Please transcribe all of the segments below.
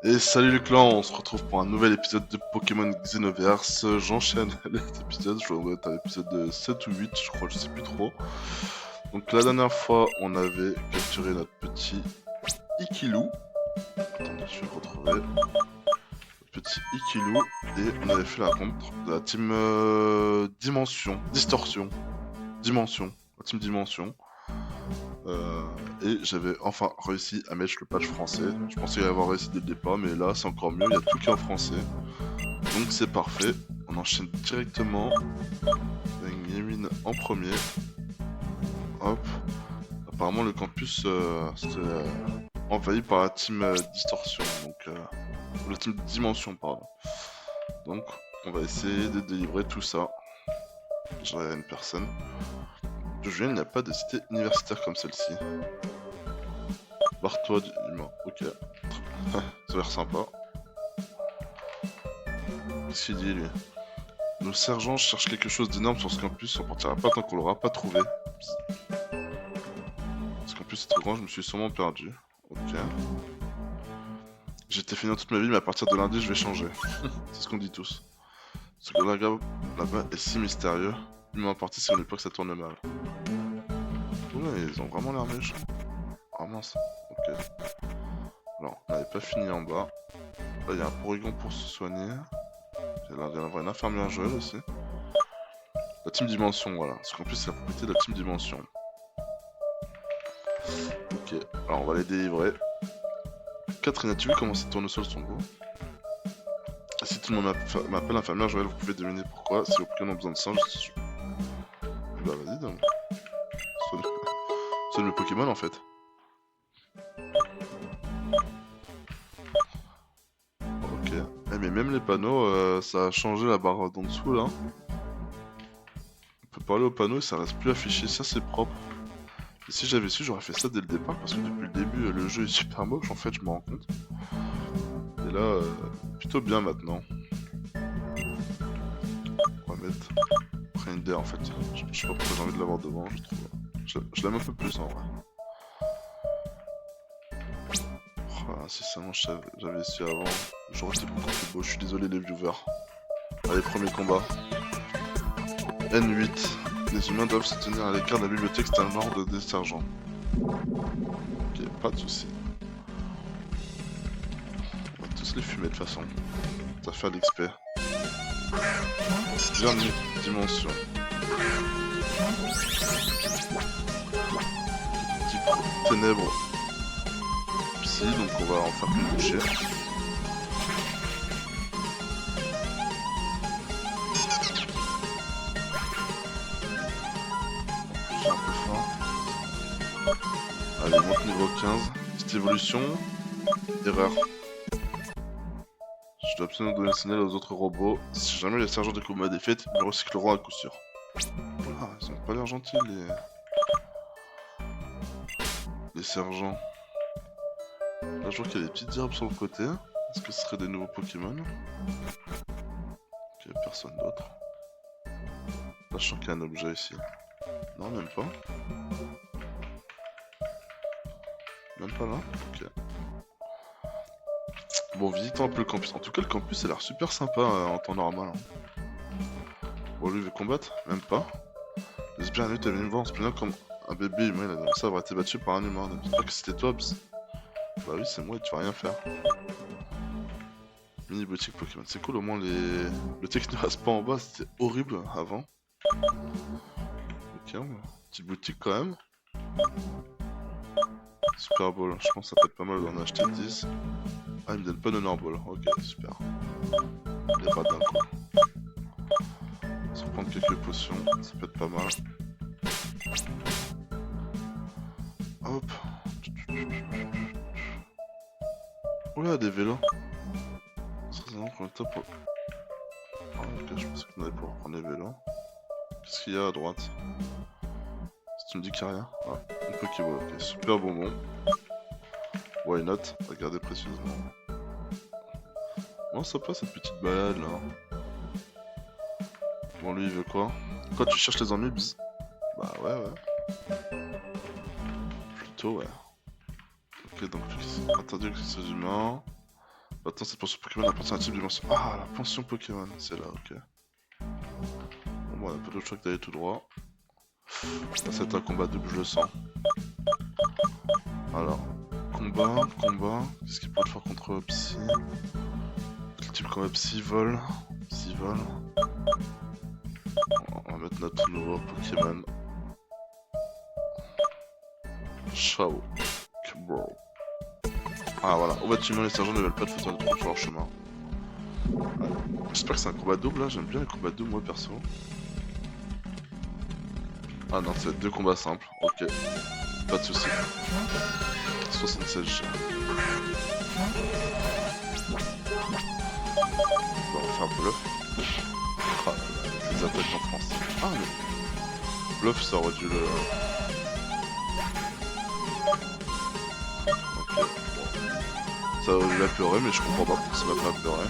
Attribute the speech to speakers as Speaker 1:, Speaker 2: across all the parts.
Speaker 1: Et salut le clan, on se retrouve pour un nouvel épisode de Pokémon Xenoverse. J'enchaîne les épisodes, je dois être à l'épisode 7 ou 8, je crois, je sais plus trop. Donc la dernière fois, on avait capturé notre petit Ikilou. Attendez, je vais le retrouver. Notre petit Ikilou, et on avait fait la rencontre de la team Dimension, la team Dimension. Et j'avais enfin réussi à mettre le patch français. Je pensais y avoir réussi dès le départ, mais là c'est encore mieux, il y a tout qui est en français. Donc c'est parfait. On enchaîne directement avec Yémine en premier. Hop. Apparemment le campus c'était envahi par la team Distorsion, donc la team Dimension, pardon. Donc on va essayer de délivrer tout ça. J'aurai une personne. De Julien, il n'y a pas de cité universitaire comme celle-ci. Barre-toi du humain, ok. Ça a l'air sympa. Qu'est-ce qu'il dit lui? Nos sergents cherchent quelque chose d'énorme sur ce campus, on partira pas tant qu'on l'aura pas trouvé. Ce campus est trop grand, je me suis sûrement perdu. Ok. J'étais fainéant toute ma vie, mais à partir de lundi, je vais changer. C'est ce qu'on dit tous. Ce que là-bas est si mystérieux. Il m'a parti si on n'est pas que ça tourne mal. Ouais, ils ont vraiment l'air méchants. Ah mince, ok. Alors, on n'avait pas fini en bas. Là, il y a un porygon pour se soigner. Il y a une infirmière Joël aussi. La team Dimension, voilà. Ce campus, c'est la propriété de la team Dimension. Ok, alors on va les délivrer. Catherine, as-tu vu comment ces tournesols sont beaux? Si tout le monde m'appelle infirmière Joël, vous pouvez deviner pourquoi. Si vos Pokémon ont besoin de sang, je suis... Bah vas-y donc. Soigne le Pokémon en fait. Ok. Eh, mais même les panneaux, ça a changé la barre d'en dessous là. On peut parler au panneau et ça reste plus affiché, ça c'est propre. Et si j'avais su, j'aurais fait ça dès le départ parce que depuis le début, le jeu est super moche en fait, je me rends compte. Et là, plutôt bien maintenant. On va mettre Reindeer en fait. Je sais pas pourquoi j'ai envie de l'avoir devant, je trouve. Je l'aime un peu plus en vrai. Oh, si seulement j'avais su avant, j'aurais été beaucoup plus beau. Je suis désolé les viewers. Allez, premier combat. N8. Les humains doivent se tenir à l'écart de la bibliothèque, c'est un ordre des sergents. Ok, pas de soucis. On va tous les fumer de toute façon. Ça va faire l'XP. Dernière dimension. Type ténèbres. Psy, donc on va enfin plus boucher. C'est un peu fort. Allez, monte niveau 15. Petite évolution. Erreur. Je dois absolument donner le signal aux autres robots. Si jamais les sergents découvrent ma défaite, ils me recycleront à coup sûr. Ah, ils ont pas l'air gentils les sergents. Là, je vois qu'il y a des petites herbes sur le côté. Est-ce que ce serait des nouveaux Pokémon? Ok, personne d'autre. Là, je sens qu'il y a un objet ici. Non, même pas. Même pas là? Ok. Bon, visitons un peu le campus. En tout cas, le campus a l'air super sympa en temps normal. Hein. Bon, lui, il veut combattre? Même pas. J'espère que tu venu me voir en se plaignant comme un bébé humain. Il a annoncé avoir été battu par un humain. N'oublie pas que c'était toi, Bzz. Bah oui, c'est moi et tu vas rien faire. Mini boutique Pokémon. C'est cool, au moins le texte ne reste pas en bas. C'était horrible avant. Ok, petite boutique quand même. Super Ball, je pense que ça peut être pas mal d'en acheter 10. Ah, il me donne pas d'honneur ball. Ok, super. Il y a pas d'un coup. On va se reprendre quelques potions, ça peut être pas mal. Hop. Oula, des vélos. Ça serait vraiment pour le top. Ah, ok, je pensais qu'on allait pouvoir prendre les vélos. Qu'est-ce qu'il y a à droite? Si tu me dis qu'il n'y a rien. Ah, une Pokéball, ok, super bonbon. Why not? Regardez précieusement. Bon, sympa cette petite balade là. Bon, lui il veut quoi? Quoi, tu cherches les ennuis, Bzz? Bah ouais. Plutôt, ouais. Ok, donc interdit que ces humains. Maintenant, cette pension Pokémon appartient à un type de dimension. Ah, la pension Pokémon, c'est là, ok. Bon, on a pas d'autre choix que d'aller tout droit. Là, c'est un combat double, je le sens. Alors, combat. Qu'est-ce qu'il peut faire contre Psy? Quel type combat Psy vol? Psy vol. On va mettre notre nouveau Pokémon. Ciao. Bro. Ah voilà, au bâtiment les sergents ne veulent pas de fauteuil de sur leur chemin. Ouais. J'espère que c'est un combat double là, j'aime bien les combats doubles moi perso. Ah non, c'est 2 combats simples, ok. Pas de soucis. 76 G. Bon, on va faire bluff. Ah, les attaques en France. Ah mais... Bluff ça aurait dû le... Ok, bon. Ça aurait dû la pleurer mais je comprends pas pourquoi ça va pas pleurer.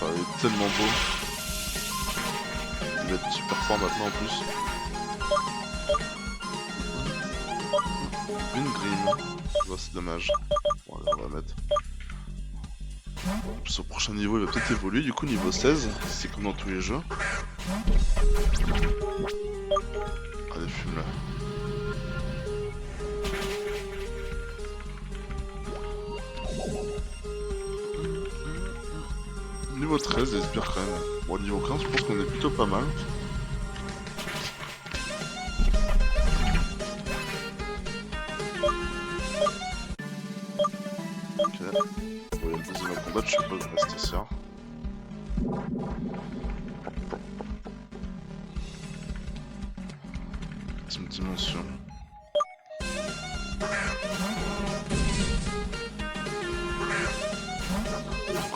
Speaker 1: Ah, il est tellement beau. Il va être super fort maintenant en plus. Une grime. Oh, c'est dommage. Bon, allez, on va mettre. En plus, au prochain niveau, il va peut-être évoluer. Du coup, niveau 16, c'est comme dans tous les jeux. Allez, fume-la. Niveau 13, les sbires quand même. Bon, niveau 15, je pense qu'on est plutôt pas mal. Ok. Bon, il y a le deuxième combat, je suppose, reste ici. Team Dimension.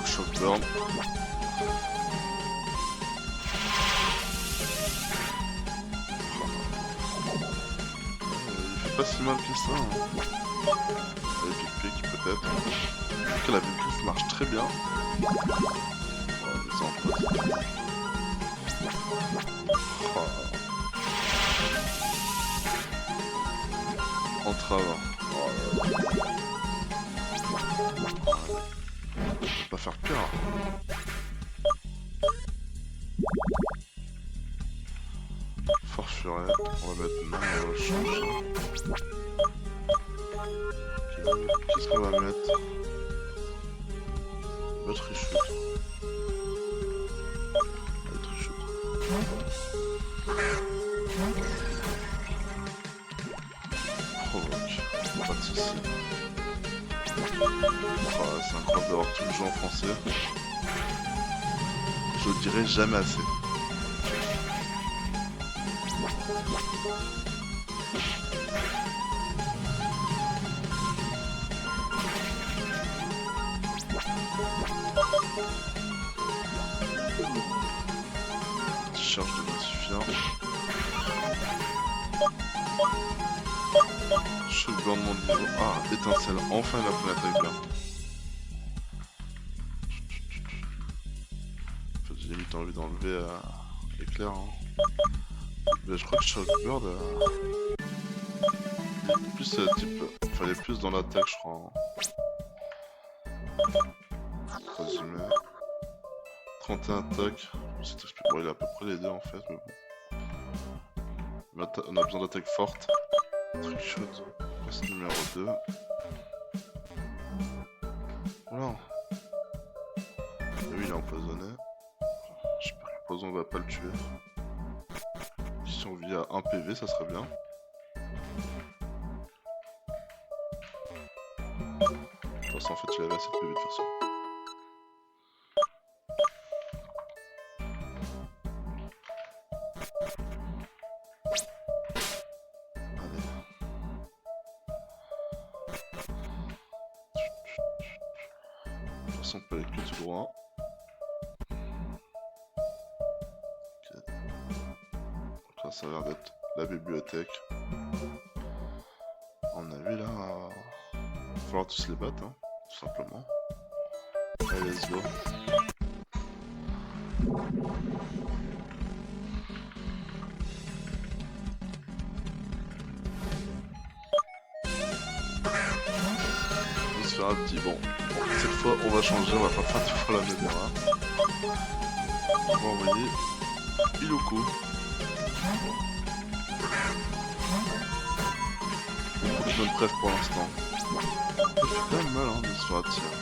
Speaker 1: Shockburn. Il fait pas si mal que ça. Hein. Avec Pick peut-être. En tout cas, la Vulgriffe marche très bien. On va mettre ça en pause. Oh. Entrave. Oh. Je vais pas faire pire. Fort furet. On va mettre non, on va changer. Qu'est-ce qu'on va mettre? Batterie chute. Batterie chute. Provoque. Pas de soucis. Oh, c'est incroyable d'avoir tout le jeu en français. Je le dirai jamais assez. Charge de massifia. Shockburn mon niveau. Ah, étincelle. Enfin il a pris l'attaque là. En fait, j'ai limite envie d'enlever l'éclair. Hein. Mais je crois que Shockbird il est plus type. Enfin, il est plus dans l'attaque, je crois. Résumé. 31 attaques. Bon, il a à peu près les deux en fait, mais bon. On a besoin d'attaque forte. Trickshot. C'est numéro 2. Voilà. Et oui, il est empoisonné. J'espère que le poison va pas le tuer. Si on vit à 1 PV, ça serait bien. De toute façon, en fait, il avait assez de PV de toute façon. On peut aller que tout droit. Ok. Donc là, ça a l'air d'être la bibliothèque. On a vu là. Il va falloir tous les battre, hein, tout simplement. Allez, let's go. se faire un petit. Bon, cette fois on va changer, on va pas faire 2 fois la même erreur. On va envoyer Iloko. Bonne trêve pour l'instant. Ça fait quand même mal hein, de se faire attirer.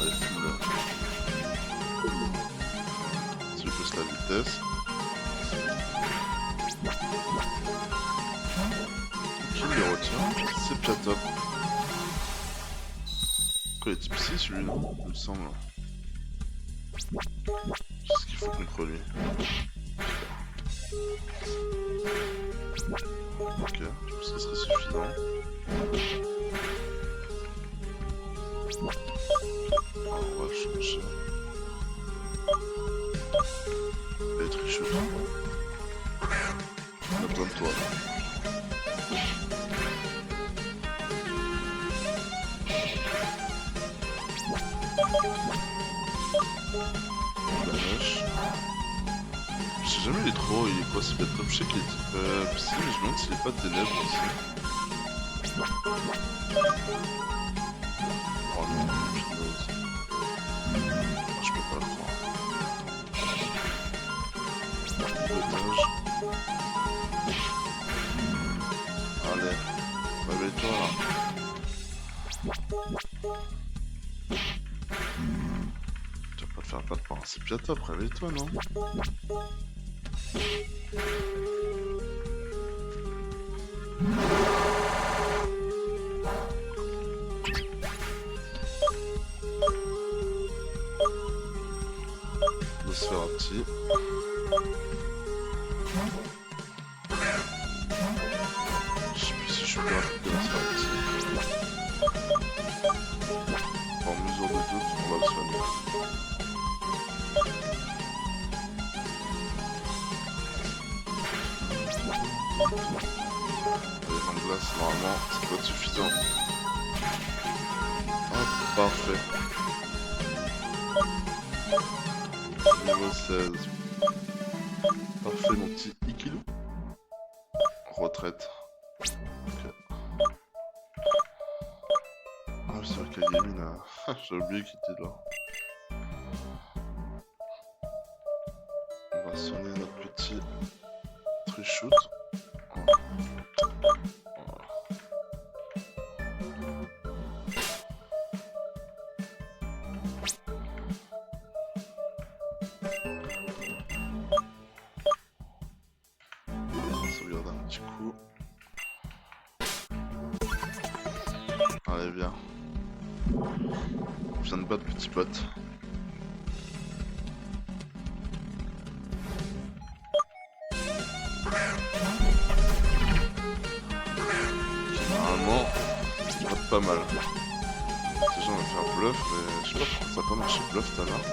Speaker 1: Allez, fume-le. Si je pousse la vitesse. Qui les retient? C'est Piatop. Quoi, il est type 6 celui-là, il me semble. Qu'est-ce qu'il faut contre lui? Ok, je pense que ce serait suffisant. Alors, on va le changer. Elle est tricheuse. On a besoin de toi là. La mèche. Je sais jamais il est trop, il est quoi c'est bête top, je sais qu'il est type psy mais je me demande s'il est pas ténèbres aussi. Oh non, punaise. Ah, je peux pas le croire. Pilotage. Allez, réveille-toi là. Tu vas pas te faire battre par un Piatop, réveille-toi non? On va se faire un petit. Je sais plus si je suis plus rapide de la se faire un petit. En mesure de doute, on va le soigner. Les vents de glace, normalement, ça doit être suffisant. Hop, parfait. Niveau 16. Parfait, mon petit Ikilou. Retraite. Ok. Ah, c'est vrai qu'Ayemi là. J'ai oublié qu'il était là. On va sonner notre petit Trishoot. Sauvegarde un petit coup. Allez, viens. On vient de battre petit pote. Normalement, ça va pas mal. Déjà, on va faire bluff, mais je sais pas pourquoi ça a pas marché bluff tout à l'heure.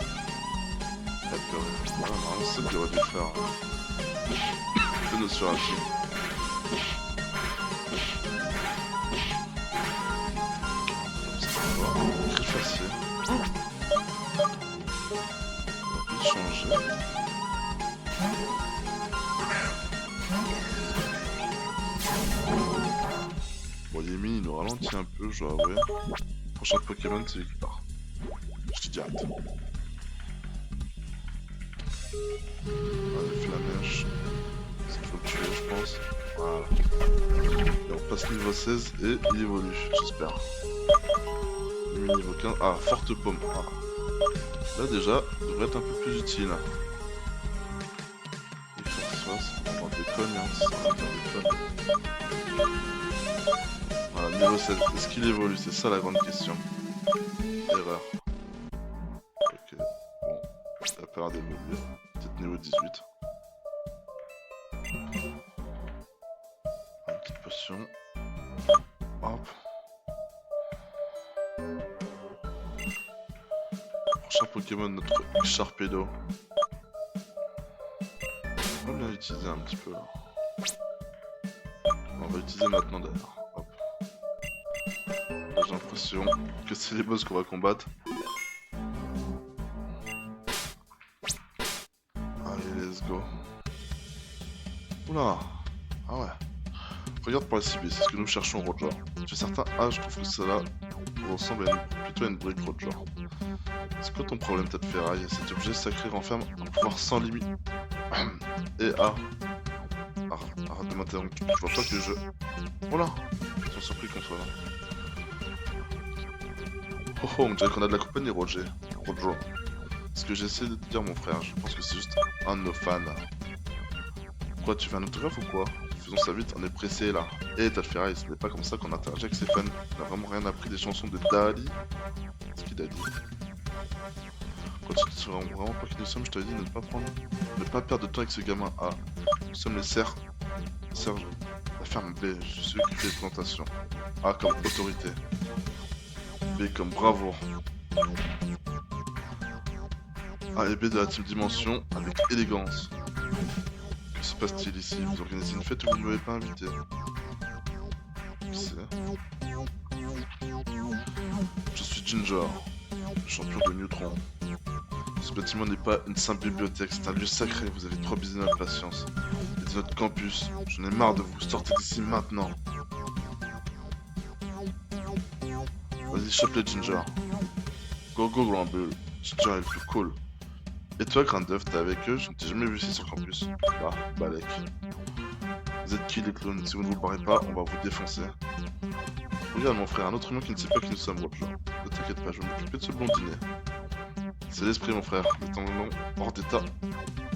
Speaker 1: Il a pleuré. Voilà, normalement, c'est ça qu'il aurait dû faire. Fais nos sur un film. Très facile. On va vite changer. Bon, Yemi, il nous ralentit un peu, je dois avouer. Prochain Pokémon, c'est lui qui part. Je dis direct. Allez, Flamèche. Il faut le tuer, je pense. Voilà. Et on passe niveau 16 et il évolue, j'espère. Niveau 15. Ah, forte paume. Ah. Là, déjà, il devrait être un peu plus utile. Et force face, on va déconner, hein, ça va déconner. Voilà, niveau 16. Est-ce qu'il évolue? C'est ça la grande question. Erreur. Ok, bon. Il a pas l'air d'évoluer. Peut-être niveau 18. Une petite potion. Hop. Prochain Pokémon, notre Sharpedo. On va bien l'utiliser un petit peu là. On va l'utiliser maintenant d'ailleurs. Hop. J'ai l'impression que c'est les boss qu'on va combattre. Allez, let's go. Oula. Ah ouais. Regarde par la cible, c'est ce que nous cherchons, Roger. Tu es certain? Ah, je trouve que cela ressemble plutôt à une brique, Roger. C'est quoi ton problème, tête ferraille? Cet objet sacré renferme un pouvoir sans limite. Et arrête de m'interrompre, je vois pas que je... Voilà. Ils sont surpris qu'on soit là. Oh oh, on dirait qu'on a de la compagnie, Roger. Ce que j'essaie de te dire, mon frère, je pense que c'est juste un de nos fans. Quoi, tu fais un autographe ou quoi? Faisons ça vite, on est pressé là. Eh, t'as le ferraille, ce n'est pas comme ça qu'on interagit avec ses fans. Il a vraiment rien appris des chansons de Dali. C'est qui Dali? Quand tu ne sauras vraiment pas qui nous sommes, je t'avais dit de ne pas perdre de temps avec ce gamin. Ah, nous sommes les Serge, la ferme B, je suis celui qui fait les présentations. A comme autorité. B comme bravo. A et B de la team Dimension avec élégance. Que se passe-t-il ici? Vous organisez une fête où vous ne m'avez pas invité? Je suis Ginger, le champion de Neutron. Ce bâtiment n'est pas une simple bibliothèque, c'est un lieu sacré, vous avez trop abusé de notre patience. C'est notre campus, j'en ai marre de vous, sortez d'ici maintenant. Vas-y, chope le Ginger. Go go Grand Bull, Ginger est le plus cool. Et toi Grandœuf, t'es avec eux? Je ne t'ai jamais vu ici sur le campus. Ah, Balek. Vous êtes qui les clones? Si vous ne vous parlez pas, on va vous défoncer. Regarde mon frère, un autre humain qui ne sait pas qui nous sommes, Roger. Ne t'inquiète pas, je vais m'occuper de ce blondinet. C'est l'esprit mon frère, le temps long, hors d'état.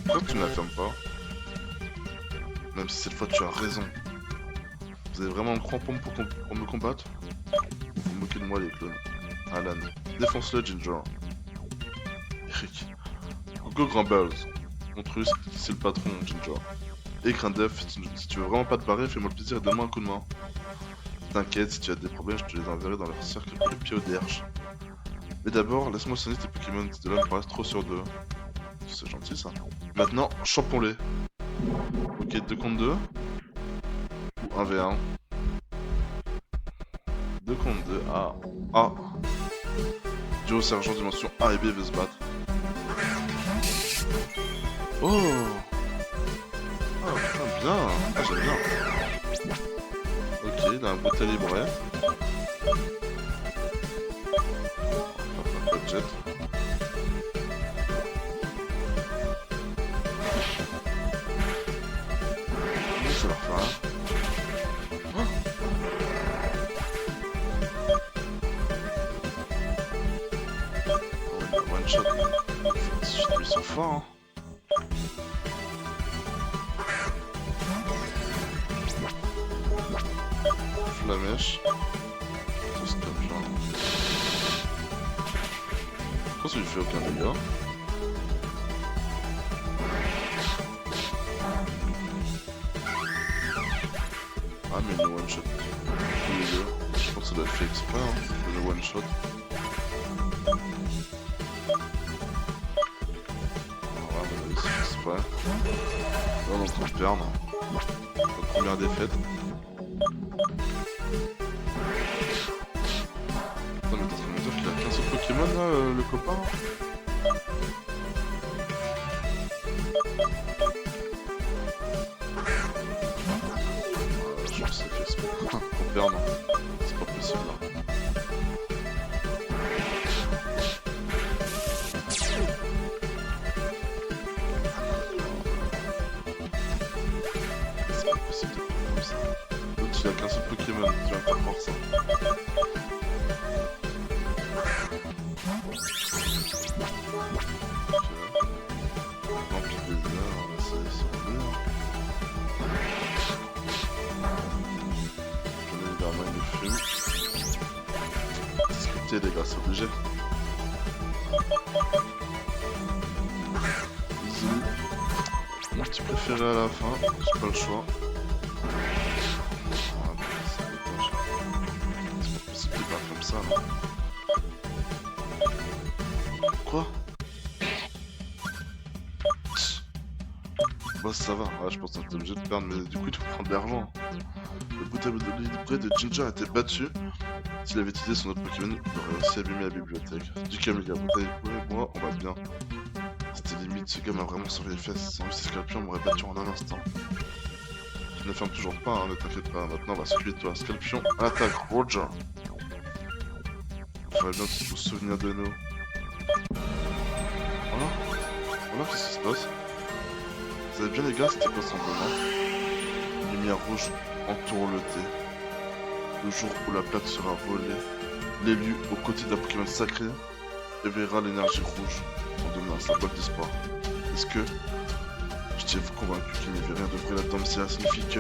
Speaker 1: Pourquoi tu ne la fermes pas? Même si cette fois tu as raison. Vous avez vraiment un grand pompe pour me combattre? Vous vous moquez de moi les clones. Alan, défonce-le Ginger. Eric. Go Grand Bells. Montre-lui c'est le patron Ginger. Et Grandœuf, si tu veux vraiment pas te barrer, fais-moi le plaisir et donne-moi un coup de main. T'inquiète, si tu as des problèmes, je te les enverrai dans leur cercle pour les pieds au derche. Mais d'abord, laisse-moi sonner tes Pokémon, tes là me paraissent trop sur 2. C'est gentil ça. Maintenant, champons-les. Ok, 2 contre 2. Ou 1v1. 2 contre 2. Ah. Ah. Duo sergent dimension A et B veut se battre. Oh. Ah putain, bien. Ah j'aime bien. Ok, il a un beau calibré. Jet. Ça leur fera. Oh. Oh, one shot. Ils sont forts. Hein. Flamèche. Tout ce que pourquoi ça lui fait aucun dégât? Ah mais le one shot tous les deux. Je pense que ça doit être fait exprès hein, le one shot. Ah mais c'est fait exprès. Là on est en train de perdre. Notre première défaite. Attends mais t'es en train de me dire qu'il a qu'un seul Pokémon là, le copain? Je pense que c'est fait exprès. Pour perdre. C'est pas possible là. C'est pas possible de faire comme ça. L'autre il a qu'un seul Pokémon, tu vas me faire voir ça. Les gars, c'est obligé. Mon petit préféré à la fin, j'ai pas le choix. Ah, c'est pas possible de battre comme ça là. Quoi? Bah ça va, ouais, je pense qu'on était obligé de perdre, mais du coup il faut prendre de l'argent. Le bouteille de livré de Ginger a été battu. S'il avait utilisé son autre Pokémon, il aurait aussi abîmé la bibliothèque. Du calme, les gars, bouteille et moi, on va bien. C'était limite, ce gars m'a vraiment sauvé les fesses. Sans lui, ses scalpions m'aurait battu en un instant. ne ferme toujours pas, hein, ne t'inquiète pas. Maintenant, on va s'occuper de toi. Scorpion, attaque, Roger. Faudrait bien vous souvenir de nous. Voilà. Voilà, qu'est-ce qui se passe? Vous savez bien, les gars, c'était quoi ce semblant? Une lumière rouge entoure le thé. Le jour où la plaque sera volée, l'élu, aux côtés d'un Pokémon sacré, éveillera l'énergie rouge pour donner un symbole d'espoir. Est-ce que je tiens vous convaincu qu'il n'y avait rien de vrai là-dedans, mais cela signifie que...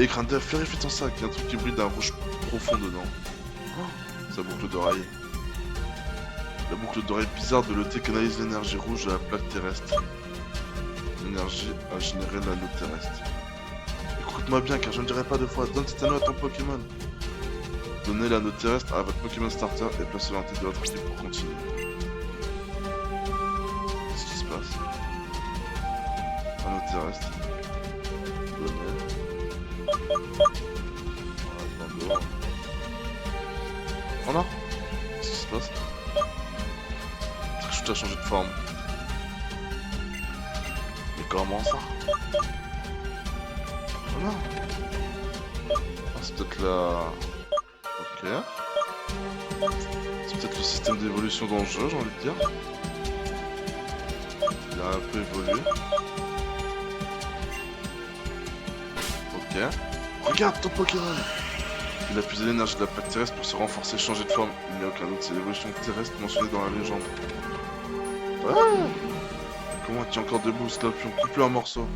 Speaker 1: Et Grandeur, vérifie ton sac, il y a un truc qui brille d'un rouge profond dedans. Oh, sa boucle d'oreille. La boucle d'oreille bizarre de l'ET canalise l'énergie rouge à la plaque terrestre. L'énergie a généré l'anneau terrestre. Écoute-moi bien car je ne dirai pas deux fois, donne cet anneau à ton Pokémon. Donnez l'anneau terrestre à votre Pokémon starter et placez-le en tête de votre équipe pour continuer. Qu'est-ce qui se passe? Anneau terrestre. Donnez. Voilà, voilà. Qu'est-ce qui se passe? Trichute a changé de forme. Mais comment ça? Voilà. Ah, c'est peut-être la... Ok. C'est peut-être le système d'évolution dans le jeu, j'ai envie de dire. Il a un peu évolué. Ok. Regarde ton Pokémon! Il a puisé l'énergie de la plaque terrestre pour se renforcer et changer de forme. Il n'y a aucun doute, c'est l'évolution terrestre mentionnée dans la légende. Ouais. Comment tu es encore debout, Scorpion? Coupe-le en morceaux.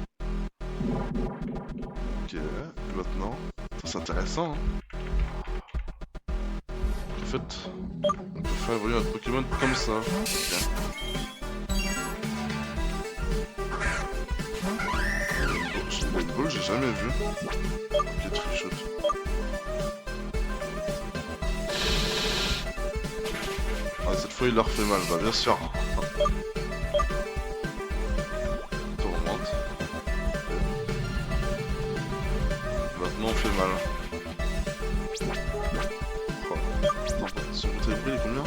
Speaker 1: Ok, et maintenant... Ça c'est intéressant, hein. En fait, on peut faire évoluer notre Pokémon comme ça. Okay. Bon, une boule, j'ai jamais vu. Ok, trichote. Ah, cette fois il leur fait mal, bah bien sûr. Tourmente. Maintenant on fait mal. Son bouteille de bruit il est combien?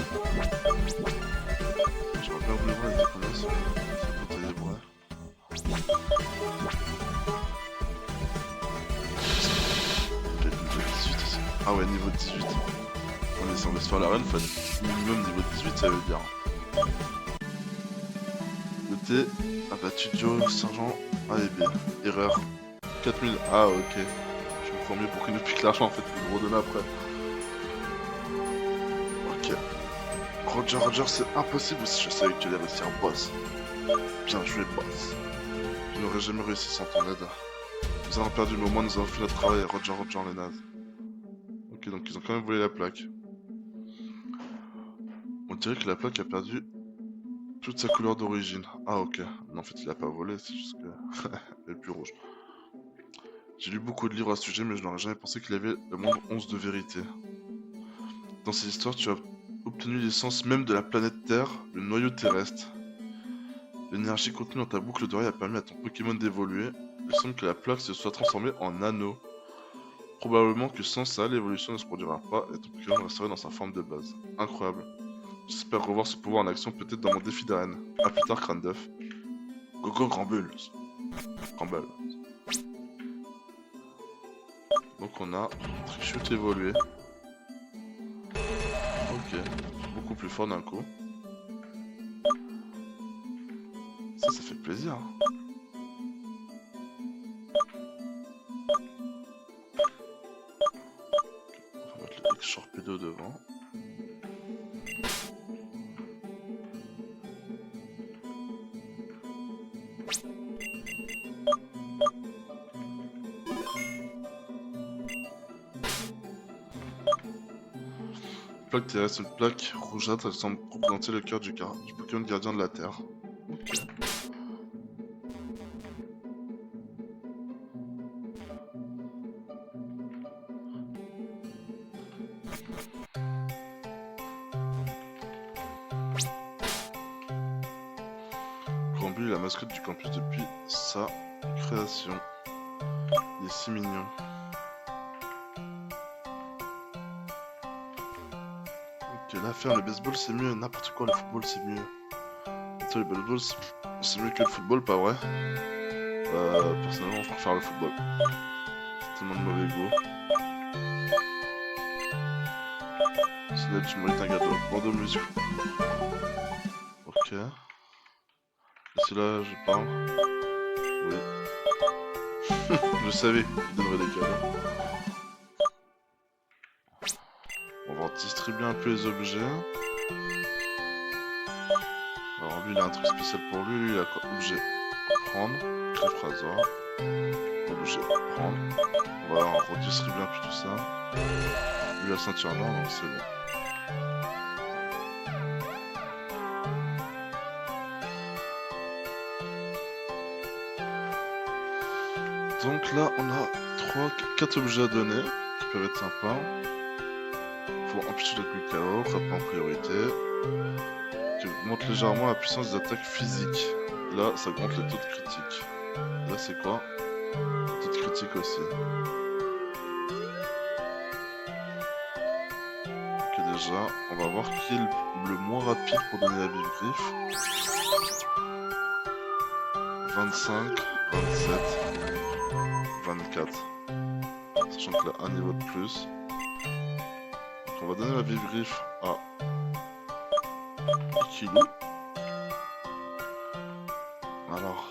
Speaker 1: J'aurais bien voulu voir il était combien son bouteille de bruit. Niveau 18 aussi. Ah ouais, niveau 18. On laisse faire la run, faut être minimum niveau 18 ça veut dire. Le T a battu Joe, Sergent A et B. Erreur. 4000. Ah ok. Je me prends mieux pour qu'il nous pique l'argent en fait, pour le redonner après. Ok. Roger, c'est impossible si je savais que tu allais réussir, boss. Bien joué, boss. Je n'aurais jamais réussi sans ton aide. Nous avons perdu, mais au moins nous avons fait notre travail, Roger, les nazes. Ok, donc ils ont quand même volé la plaque. On dirait que la plaque a perdu toute sa couleur d'origine. Ah ok. Non, en fait, il a pas volé, c'est juste que... elle est plus rouge. J'ai lu beaucoup de livres à ce sujet, mais je n'aurais jamais pensé qu'il y avait le moindre once de vérité. Dans ces histoires, tu as obtenu l'essence même de la planète Terre, le noyau terrestre. L'énergie contenue dans ta boucle d'oreille a permis à ton Pokémon d'évoluer. Il semble que la plaque se soit transformée en anneau. Probablement que sans ça, l'évolution ne se produira pas et ton Pokémon resterait dans sa forme de base. Incroyable. J'espère revoir ce pouvoir en action peut-être dans mon défi d'arène. A plus tard, crâne d'œuf. Gogo Granbull. Granbull. Donc on a Trichute évolué. Ok. Beaucoup plus fort d'un coup. Ça fait plaisir. On va mettre le X-Torpedo devant. Plaque terrestre, une plaque rougeâtre, elle semble représenter le cœur du Pokémon gardien de la Terre. Ok. Granbull est la mascotte du campus depuis sa création. Il est si mignon. Ok, là faire le baseball c'est mieux, n'importe quoi le football c'est mieux. Attends, le baseball c'est mieux que le football, pas vrai? Personnellement je préfère le football. tellement de mauvais goût. Sinon, tu mérites un gâteau. Bandeau muscle. Ok. Et celui-là, je parle. Oui. Je savais qu'il donnerait des cadeaux. On va distribuer un peu les objets. Alors lui, il a un truc spécial pour lui. Lui, il a quoi? Objet. Prendre. Griffe rasoir. Objet. Prendre. On va redistribuer un peu tout ça. Lui, la ceinture noire, donc c'est bon. Donc là, on a 4 objets à donner, qui peuvent être sympas. Pour empêcher d'être mis KO, frappe en priorité. Qui augmente légèrement la puissance d'attaque physique. Et là, ça augmente le taux de critique. Et là, c'est quoi? Le taux de critique aussi. Ok, déjà, on va voir qui est le moins rapide pour donner la vive griffe. 25, 27. 24. Sachant qu'il a un niveau de plus. Donc on va donner la vive griffe à Ikilu. Alors,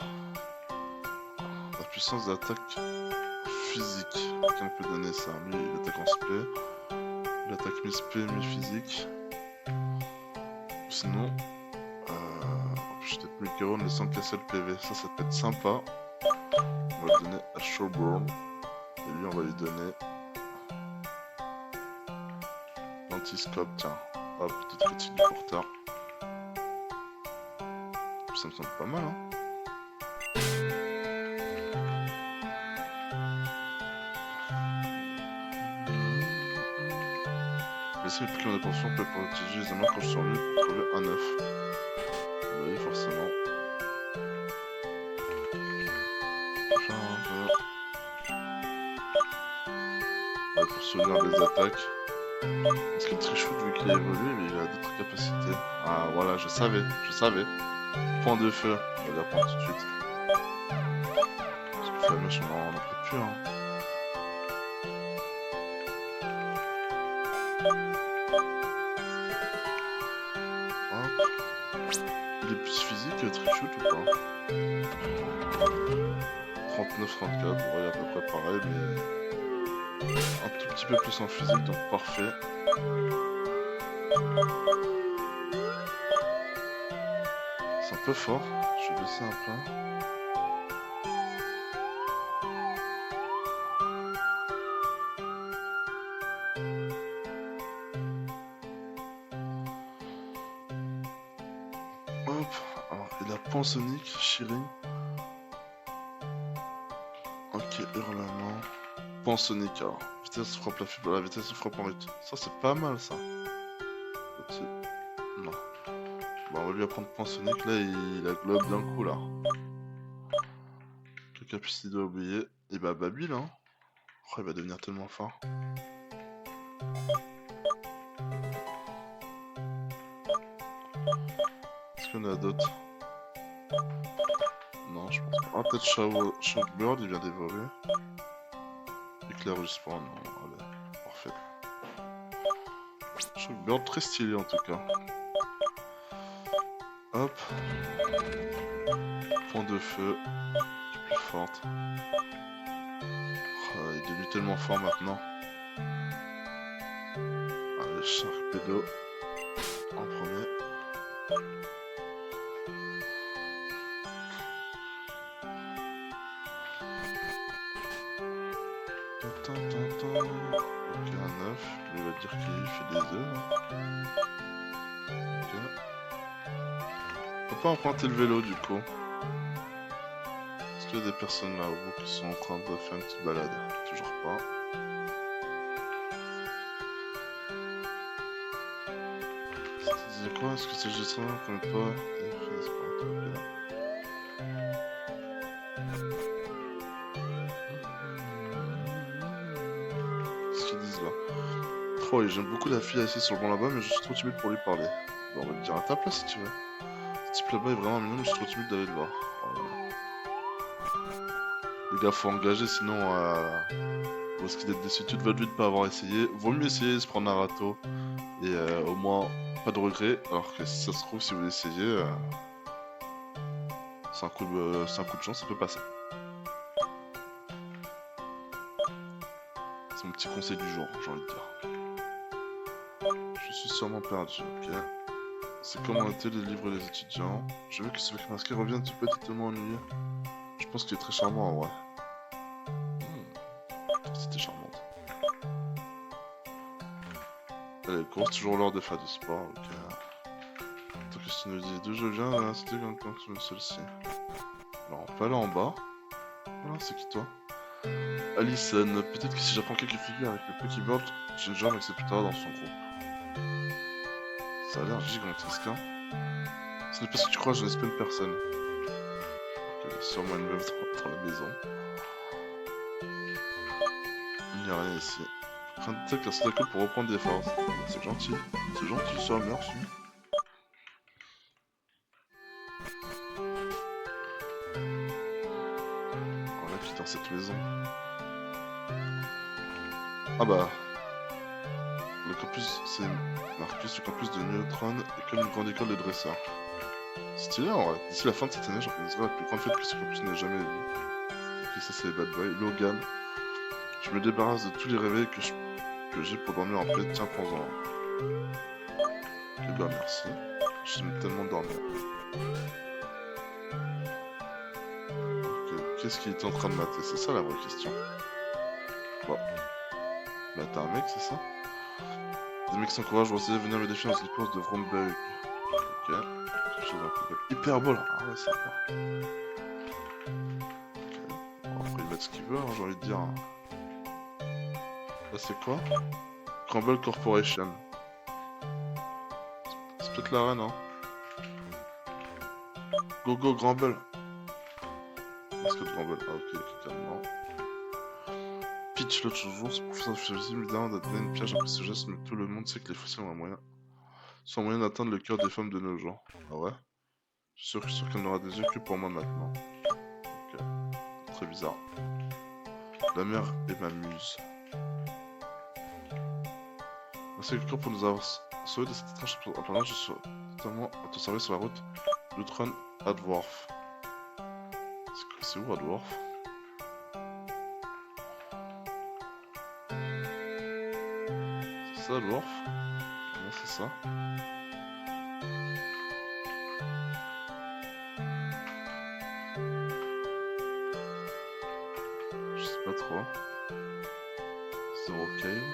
Speaker 1: la puissance d'attaque physique. Quelqu'un peut donner ça. Lui, il attaque en spé. Il attaque mi-spé, mi-physique. Sinon, je peut-être mi-KO mais sans casser le PV. Ça peut être sympa. On va le donner à Showborn. Et lui, on va lui donner l'antiscope, tiens. Hop, petite critique du porteur. Ça me semble pas mal, hein. Laissez le client d'attention peut protéger les mains quand je suis en lieu pour trouver un œuf. Oui, forcément. Ouais, pour souvenir des attaques. Parce que Trichout, vu qu'il a évolué, mais il a d'autres capacités. Ah voilà, je savais. Point de feu, on va l'apprendre tout de suite. Parce que Flamèche, on en peut plus, hein. Hop. Il est plus physique, Trichout, ou pas? 39, 34, bon, il est à peu près pareil, mais un tout petit peu plus en physique, donc parfait. C'est un peu fort, je vais baisser un peu. Hop, alors il a Pan Sonic, Shirin. Ok, hurlement. Pan Sonic, alors. Vitesse frappe la fibre, la vitesse frappe en rythme. Ça c'est pas mal ça. Non. Bon, on va lui apprendre Pan Sonic, là il a globe d'un coup là. Le capacité doit oublier. Et bah Babil hein. Oh, il va devenir tellement fort. Est-ce qu'on a d'autres? Non, je pense pas. Ah, peut-être Shockbird, il vient d'évoluer. Éclair Respawn, non, allez, parfait. Shockbird, très stylé en tout cas. Hop. Point de feu. Plus forte. Oh, il est devenu tellement fort maintenant. Allez, Sharpedo. En premier. Ok, un œuf. Lui va dire qu'il fait des œufs. Ok. On peut pas emprunter le vélo du coup. Est-ce qu'il y a des personnes là-haut qui sont en train de faire une petite balade? Toujours pas. C'est quoi? Est-ce que c'est juste ça? Qu'on est pas. Qu'est-ce qu'ils disent là? Oh, j'aime beaucoup la fille assise sur le banc là-bas, mais je suis trop timide pour lui parler. Bon, on va lui dire à ta place si tu veux. Ce type là-bas est vraiment mignon, mais je suis trop timide d'aller le voir. Voilà. Les gars, faut engager sinon. Au risque d'être déçu toute votre vie de pas avoir essayé, vaut mieux essayer de se prendre un râteau et au moins pas de regrets. Alors que si ça se trouve, si vous essayez, c'est un coup de chance, ça peut passer. C'est mon petit conseil du jour, j'ai envie de dire. Je suis sûrement perdu, ok. C'est comment était les livres des étudiants. Je veux que ce mec masqué revienne, tu peux être tellement ennuyé. Je pense qu'il est très charmant, ouais. C'était charmante. Allez, course, toujours l'heure de faire du sport, ok. Tant que tu nous dis d'où je viens, c'était quand tu me celle-ci. Alors, on peut aller en bas. Voilà, c'est qui toi? Alison, peut-être que si j'apprends quelques figures avec le Pokéball, Ginger m'acceptera dans son groupe. Ça a l'air gigantesque, hein. Ce n'est pas ce que tu crois, je n'espère une personne. Ok, il y a sûrement une meuf dans la maison. Il n'y a rien ici. Prends de tête la code pour reprendre des forces. C'est gentil, ça, merci. Voilà qui est dans cette maison. Ah bah. Le campus, c'est Marcus, le campus de Neutron, école une grande école de dresseurs. C'est stylé en vrai. D'ici la fin de cette année, j'organiserai la plus grande fête que ce campus n'ait jamais vue. Ok, ça c'est les bad boys. Logan. Je me débarrasse de tous les réveils que j'ai pour dormir en paix. Tiens, prends-en. Ok, bah merci. J'aime tellement dormir. Ok, qu'est-ce qu'il était en train de mater? C'est ça la vraie question. Bon. Bah t'as un mec, c'est ça? Des mecs s'encouragent, vous allez venir me défier dans une course de Vrombug. Ok. Quelque chose d'un peu hyperbole. Ah ouais, c'est fort. Ok. Bon, après, il met ce qu'il veut, hein, j'ai envie de dire. Là, c'est quoi? Crumble Corporation. C'est peut-être la reine, hein. Go go Grumble. Est-ce que Grumble? Ah ok, calmement. Peach l'autre jour, ce professeur de philosophie me demande de donner une piège après ce geste, mais tout le monde sait que les fossiles ont un moyen. Sont un moyen d'atteindre le cœur des femmes de nos jours. Ah ouais? Je suis sûr qu'elle n'aura des yeux que pour moi maintenant. Ok. Très bizarre. La mère est ma muse. Merci quelqu'un pour nous avoir sauvé de cette étrange pendant je suis totalement à ton service sur la route Lutron à Dwarf. C'est où à Dwarf? C'est ça Dwarf? Non, c'est ça. Je sais pas trop. Zero Cave.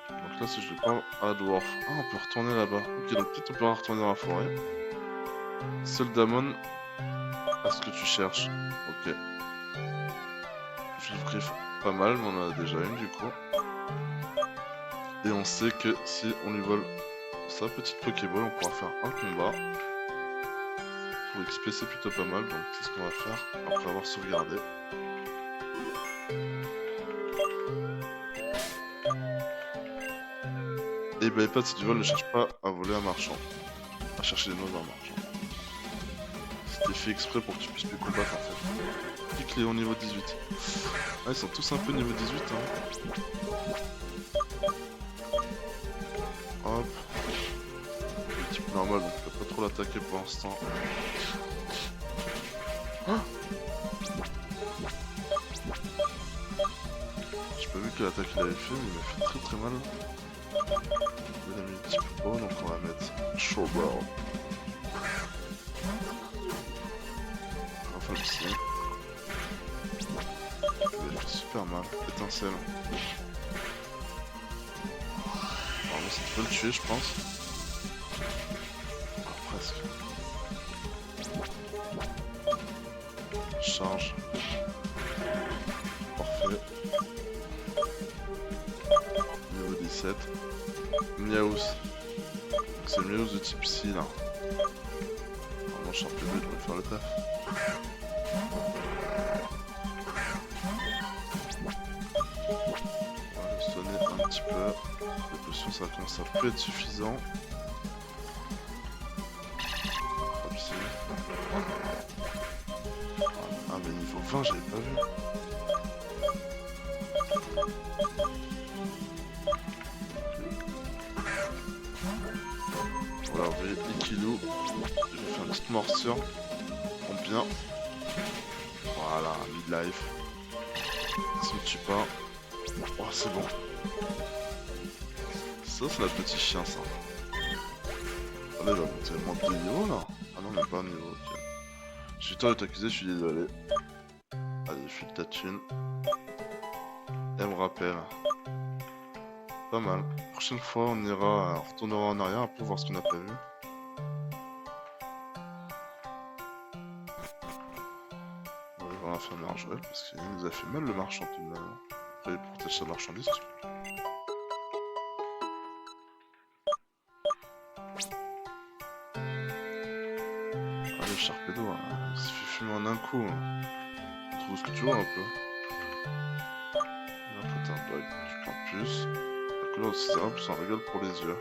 Speaker 1: Donc là, si je le parle à Dwarf. Ah, on peut retourner là-bas. Ok, donc peut-être on peut retourner dans la forêt. Seul Damon à ce que tu cherches. Ok. Je griffe pas mal, mais on en a déjà une du coup. Et on sait que si on lui vole sa petite Pokéball, on pourra faire un combat. Pour XP, c'est plutôt pas mal, donc c'est ce qu'on va faire après avoir sauvegardé. Et bah, les potes, si tu vol, ne cherche pas à voler un marchand. À chercher des mauvais marchands. C'était fait exprès pour que tu puisses plus combattre en fait. Pique les au niveau 18. Ah, ils sont tous un peu niveau 18 hein. Hop. Le type normal, donc on peut pas trop l'attaquer pour l'instant. Ah, j'ai pas vu quelle attaque il avait fait, mais il m'a fait très très mal. Il a mis le type haut, donc on va mettre Showball. Enfin, ici. Il fait super mal. Étincelle. Normalement, ça peut le tuer, je pense. Ah, presque. Charge. Parfait. Niveau 17. Miaus. C'est Miaus de type C là. Vraiment champion 2 devrait faire le taf. On va le sonner un petit peu. Les potions ça commence à plus être suffisant. Ah mais niveau 20 j'avais pas vu. Voilà, vous voyez, Ikilou. Je vais faire une petite morsure. Bon, bien. Voilà, midlife. Ça me tue pas. Oh, c'est bon. Ça, c'est notre petit chien, ça. Allez, il va monter à moins de niveau, là. Ah non, même pas un niveau, ok. J'ai eu tort de t'accuser, je suis désolé. Allez, file ta thune. Elle me rappelle. Pas mal. Prochaine fois, on retournera en arrière pour voir ce qu'on n'a pas vu. On va aller voir l'infirmière Joël parce qu'il nous a fait mal le marchand tout de même. Après, il protège sa marchandise. Allez, Sharpedo, hein. Il se fait fumer en un coup. Hein. Tu trouves ce que tu vois un peu. Après, t'as un bug, tu prends plus. La couleur de cérable, c'est un régal pour les yeux.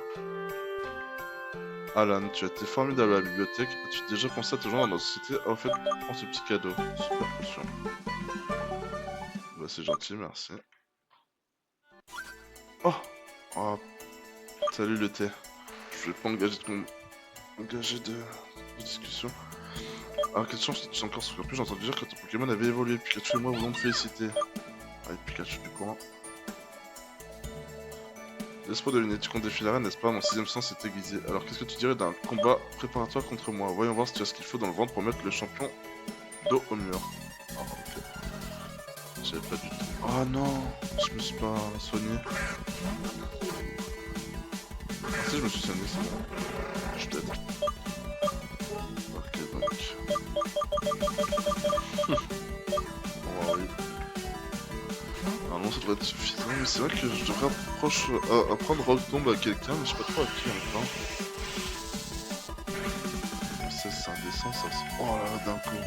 Speaker 1: Alan, tu as été formidable à la bibliothèque. As-tu déjà pensé à te joindre dans notre société? Ah, en fait, prends ce petit cadeau. Super potion. Bah, c'est gentil, merci. Oh! Oh, salut le thé. Je vais pas engager de discussion. Ah, quelle chance que tu es encore souviens plus, j'ai entendu dire que ton Pokémon avait évolué. Pikachu et moi voulons te féliciter. Allez, Pikachu du coin. Laisse-moi deviner, tu comptes défier l'arène, n'est-ce pas? Mon 6ème sens est aiguisé. Alors qu'est-ce que tu dirais d'un combat préparatoire contre moi? Voyons voir si tu as ce qu'il faut dans le ventre pour mettre le champion dos au mur. Ah, ok. J'avais pas du tout. Oh non, je me suis pas soigné. Ah si, je me suis soigné, c'est bon. Je suis dead. Ok, donc... Oh oui. Normalement ça devrait être suffisant, mais c'est vrai que je devrais apprendre Rock Tomb à quelqu'un, mais je sais pas trop à qui encore. Ça c'est indécent ça. Oh là là, d'un coup.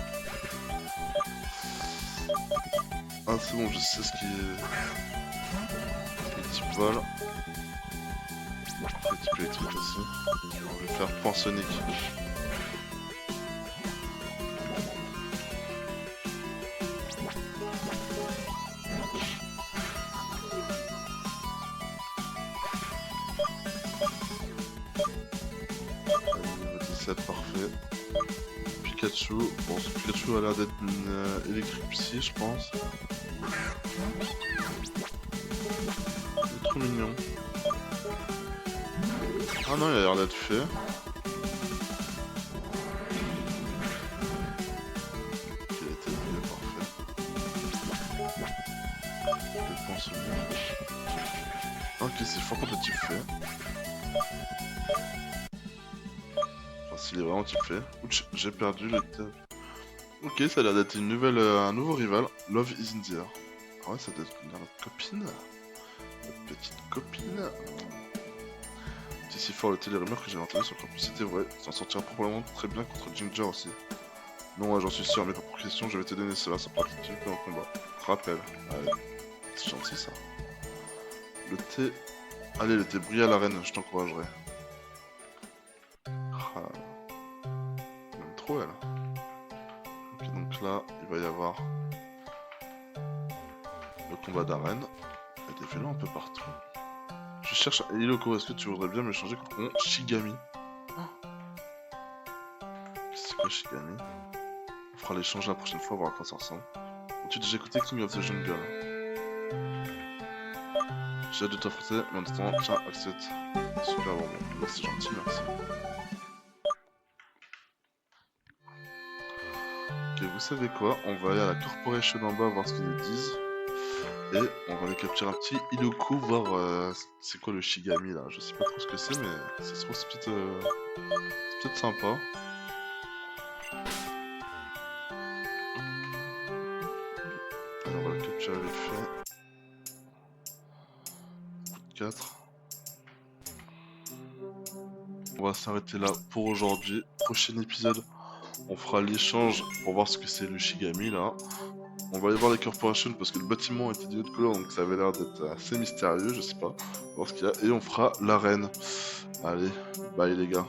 Speaker 1: Ah c'est bon, je sais ce qui est... Les types vol. Les types électriques aussi. On va faire point Sonic. Parfait. Pikachu. Bon, ce Pikachu a l'air d'être une électrique psy, je pense. Il est trop mignon. Ah non, il a l'air d'être fait. Ok, il a été fait, parfait. Je pense bien. Ok, c'est fort quand le type fait. S'il est vraiment type fait. Ouch, j'ai perdu le tab. Ok, ça a l'air d'être un nouveau rival. Love is in the air. Ah ouais, ça doit être notre copine. Notre petite copine. C'est si fort le télé rumeur que j'ai entendu sur le campus, c'était vrai. Ça en sortira probablement très bien contre Ginger aussi. Non, ouais, j'en suis sûr, mais pas pour question, je vais te donner cela sans pratique dans le combat. Rappel. Allez, c'est gentil ça. Le thé. Allez, le thé brille à l'arène, je t'encouragerai. Ah. Elle. Ok, donc là, il va y avoir le combat d'arène. Il y a des vélons un peu partout. Je cherche un Iloko, est-ce que tu voudrais bien me changer contre mon Shigami? C'est quoi Shigami? On fera l'échange la prochaine fois, voir à quoi ça ressemble. As-tu déjà écouté King of the Jungle? J'ai hâte de t'affronter, mais en attendant, tiens, accepte. Super bon, merci gentil, merci. Ok, vous savez quoi? On va aller à la Corporation en bas voir ce qu'ils disent. Et on va aller capturer un petit Iloko, voir c'est quoi le Shigami là. Je sais pas trop ce que c'est, mais ça se trouve c'est peut-être sympa. Alors on va le capturer vite fait. Coup de 4. On va s'arrêter là pour aujourd'hui. Prochain épisode, on fera l'échange pour voir ce que c'est le Shigami là. On va aller voir les corporations parce que le bâtiment était d'une autre couleur, donc ça avait l'air d'être assez mystérieux, je sais pas. On va voir ce qu'il y a et on fera l'arène. Allez, bye les gars.